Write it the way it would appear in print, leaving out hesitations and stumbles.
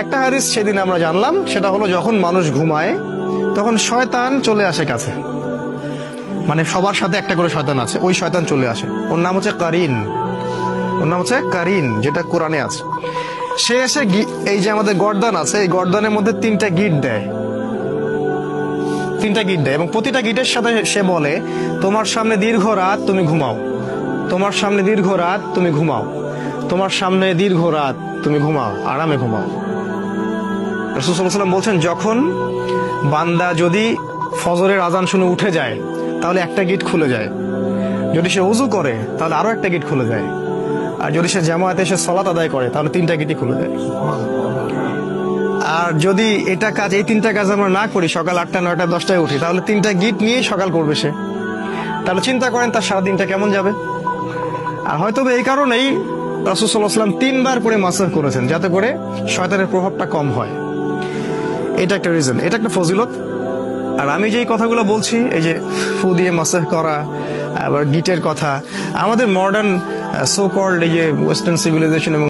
একটা হাদিস সেদিন আমরা জানলাম, সেটা হলো যখন মানুষ ঘুমায় তখন শয়তান চলে আসে কাছে, মানে সবার সাথে একটা করে শয়তান আছে, ওই শয়তান চলে আসে, ওর নাম হচ্ছে কারিন, ওর নাম হচ্ছে কারিন, যেটা কোরআনে আছে। সে এসে এই যে আমাদের গর্দান আছে, এই গর্দানের মধ্যে তিনটা গিট দেয়, তিনটা গিট দেয়, এবং প্রতিটা গিটের সাথে সে বলে তোমার সামনে দীর্ঘ রাত, তুমি ঘুমাও, তোমার সামনে দীর্ঘ রাত, তুমি ঘুমাও, তোমার সামনে দীর্ঘ রাত, তুমি ঘুমাও, আরামে ঘুমাও। রাসূল সাল্লাল্লাহু আলাইহি ওয়াসাল্লাম বলছেন, যখন বান্দা যদি ফজরের আজান শুনে উঠে যায় তাহলে একটা গিট খুলে যায়, যদি সে ওযু করে তাহলে আরো একটা গিট খুলে যায়, আর যদি সে জামায়াতে এসে সালাত আদায় করে তাহলে তিনটা গিটই খুলে যায়। আর যদি এটা কাজ, এই তিনটা কাজ আমরা না করি, সকাল 8টা 9টা 10টায় উঠি, তাহলে তিনটা গিট নিয়েই সকাল করবে সে। তাহলে চিন্তা করেন তার সারাদিনটা কেমন যাবে। আর হয়তো এই কারণেই রাসূল সাল্লাল্লাহু আলাইহি ওয়াসাল্লাম 3বার করে মাসাহ করেছেন, যাতে করে শয়তানের প্রভাবটা কম হয়। এটা একটা রিজন, এটা একটা ফজিলত। আর আমি যেই কথাগুলো বলছি, এই যে ফু দিয়ে মাসাহ করা, আবার গিটের কথা, আমাদের মডার্ন সো কল্ড এই যে ওয়েস্টার্ন সিভিলাইজেশন এবং